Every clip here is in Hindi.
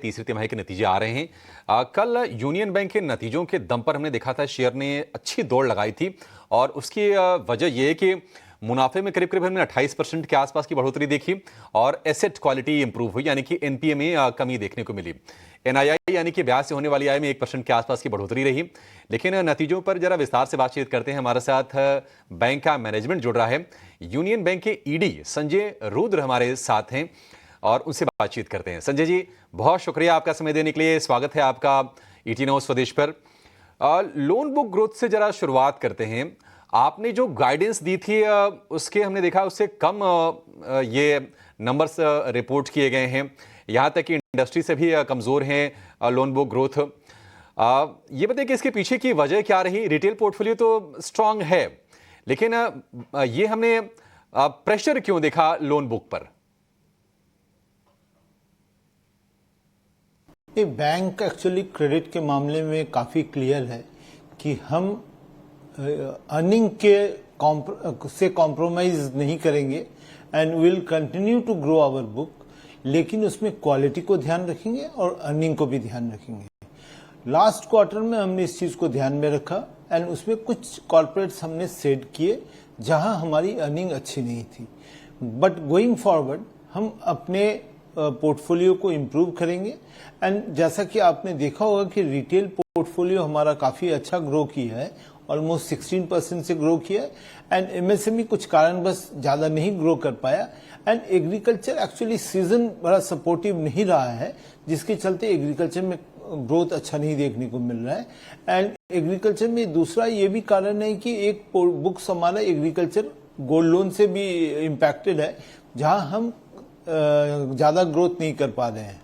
तीसरी तिमाही के नतीजे आ रहे हैं। कल यूनियन बैंक के नतीजों के दम पर हमने देखा था शेयर ने अच्छी दौड़ लगाई थी और उसकी वजह यह है कि मुनाफे में करीब करीब हमने 28% के आसपास की बढ़ोतरी देखी और एसेट क्वालिटी इंप्रूव हुई, यानी कि एनपीए में कमी देखने को मिली। एनआईआई यानी कि ब्याज से होने वाली आय में 1% के आसपास की बढ़ोतरी रही। लेकिन नतीजों पर जरा विस्तार से बातचीत करते हैं। हमारे साथ बैंक का मैनेजमेंट जुड़ रहा है। यूनियन बैंक के ईडी संजय रुद्र हमारे साथ हैं और उनसे बातचीत करते हैं। संजय जी, बहुत शुक्रिया आपका समय देने के लिए। स्वागत है आपका ईटी न्यूज़ स्वदेश पर। लोन बुक ग्रोथ से जरा शुरुआत करते हैं। आपने जो गाइडेंस दी थी उसके हमने देखा उससे कम ये नंबर्स रिपोर्ट किए गए हैं। यहाँ तक कि इंडस्ट्री से भी कमज़ोर हैं लोन बुक ग्रोथ। ये बताइए कि इसके पीछे की वजह क्या रही? रिटेल पोर्टफोलियो तो स्ट्रांग है, लेकिन ये हमने प्रेशर क्यों देखा लोन बुक पर? ये बैंक एक्चुअली क्रेडिट के मामले में काफ़ी क्लियर है कि हम अर्निंग के से कॉम्प्रोमाइज नहीं करेंगे and will continue to grow our book, लेकिन उसमें क्वालिटी को ध्यान रखेंगे और अर्निंग को भी ध्यान रखेंगे। लास्ट क्वार्टर में हमने इस चीज़ को ध्यान में रखा एंड उसमें कुछ कॉर्पोरेट्स हमने सेट किए जहां हमारी अर्निंग अच्छी नहीं थी, बट गोइंग फॉरवर्ड हम अपने पोर्टफोलियो को इम्प्रूव करेंगे। एंड जैसा कि आपने देखा होगा कि रिटेल पोर्टफोलियो हमारा काफ़ी अच्छा ग्रो किया है, ऑलमोस्ट 16% से ग्रो किया है। एंड एमएसएमई कुछ कारणवश ज़्यादा नहीं ग्रो कर पाया। एंड एग्रीकल्चर एक्चुअली सीजन बड़ा सपोर्टिव नहीं रहा है, जिसके चलते एग्रीकल्चर में ग्रोथ अच्छा नहीं देखने को मिल रहा है। एंड एग्रीकल्चर में दूसरा ये भी कारण है कि एक बुक्स हमारा एग्रीकल्चर गोल्ड लोन से भी इम्पैक्टेड है, जहां हम ज़्यादा ग्रोथ नहीं कर पा रहे हैं,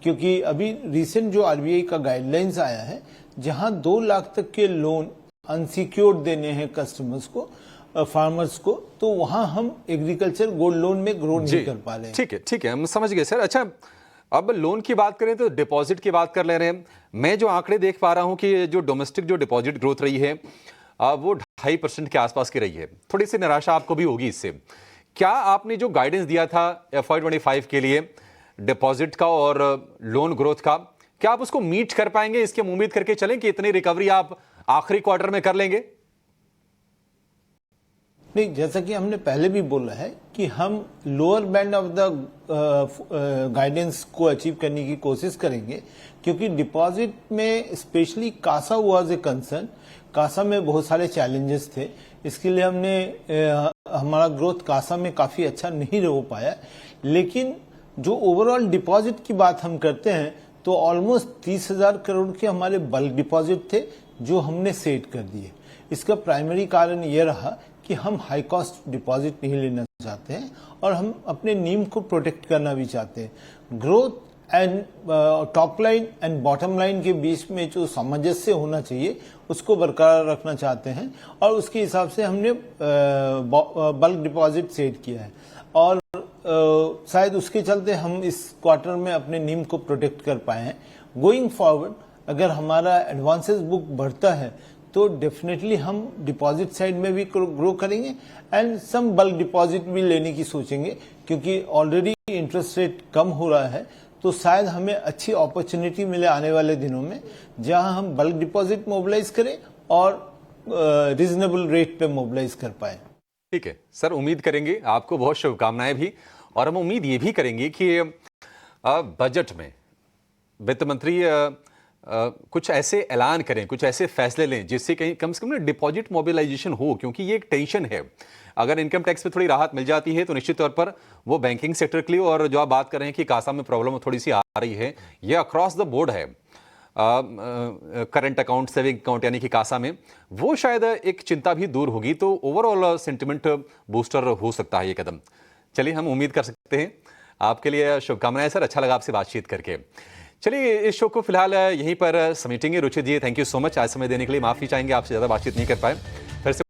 क्योंकि अभी रिसेंट जो आरबीआई का गाइडलाइंस आया है जहां 2 लाख तक के लोन अनसिक्योर्ड देने हैं कस्टमर्स को, फार्मर्स को, तो वहां हम एग्रीकल्चर गोल्ड लोन में ग्रो नहीं कर पा रहे हैं। ठीक है, हम समझ गए सर। अच्छा, अब लोन की बात करें तो डिपॉजिट की बात कर ले रहे हैं। मैं जो आंकड़े देख पा रहा हूं कि जो डोमेस्टिक जो डिपॉजिट ग्रोथ रही है वो 2.5% के आसपास की रही है। थोड़ी सी निराशा आपको भी होगी इससे। क्या आपने जो गाइडेंस दिया था FY25 के लिए डिपॉजिट का और लोन ग्रोथ का, क्या आप उसको मीट कर पाएंगे? इसकी हम उम्मीद करके चलें कि इतनी रिकवरी आप आखिरी क्वार्टर में कर लेंगे? नहीं, जैसा कि हमने पहले भी बोला है कि हम lower band of the guidance को अचीव करने की कोशिश करेंगे, क्योंकि डिपॉजिट में specially CASA was a concern. CASA में बहुत सारे चैलेंजेस थे, इसके लिए हमने हमारा ग्रोथ कासा में काफ़ी अच्छा नहीं हो पाया। लेकिन जो ओवरऑल डिपॉजिट की बात हम करते हैं तो ऑलमोस्ट 30,000 करोड़ के हमारे बल्क डिपॉजिट थे जो हमने सेट कर दिए। इसका प्राइमरी कारण ये रहा कि हम हाई कॉस्ट डिपॉजिट नहीं लेना चाहते हैं और हम अपने नीम को प्रोटेक्ट करना भी चाहते हैं। Growth and top line and bottom line के बीच में जो सामंजस्य होना चाहिए उसको बरकरार रखना चाहते हैं और उसके हिसाब से हमने बल्क डिपॉजिट सेट किया है और शायद उसके चलते हम इस क्वार्टर में अपने नीम को प्रोटेक्ट कर पाए हैं। गोइंग फॉरवर्ड अगर हमारा एडवांसेस बुक बढ़ता है तो डेफिनेटली हम डिपॉजिट साइड में भी ग्रो करेंगे एंड सम बल्क डिपॉजिट भी लेने की सोचेंगे, क्योंकि ऑलरेडी इंटरेस्ट रेट कम हो रहा है, तो शायद हमें अच्छी अपॉर्चुनिटी मिले आने वाले दिनों में जहां हम बल्क डिपॉजिट मोबिलाइज करें और रीजनेबल रेट पे मोबिलाइज कर पाए। ठीक है सर, उम्मीद करेंगे। आपको बहुत शुभकामनाएं भी, और हम उम्मीद ये भी करेंगे कि बजट में वित्त मंत्री कुछ ऐसे ऐलान करें, कुछ ऐसे फैसले लें जिससे कहीं कम से कम डिपॉजिट मोबिलाइजेशन हो, क्योंकि ये एक टेंशन है। अगर इनकम टैक्स पे थोड़ी राहत मिल जाती है तो निश्चित तौर पर वो बैंकिंग सेक्टर के लिए, और जो आप बात कर रहे हैं कि कासा में प्रॉब्लम थोड़ी सी आ रही है, ये अक्रॉस द बोर्ड है। करंट अकाउंट, सेविंग अकाउंट यानी कि कासा में, वो शायद एक चिंता भी दूर होगी, तो ओवरऑल सेंटिमेंट बूस्टर हो सकता है ये कदम। चलिए, हम उम्मीद कर सकते हैं। आपके लिए शुभकामनाएं सर, अच्छा लगा आपसे बातचीत करके। चलिए, इस शो को फिलहाल यहीं पर समेटेंगे। रुचित जी, थैंक यू सो मच आज समय देने के लिए। माफी चाहेंगे, आपसे ज़्यादा बातचीत नहीं कर पाए।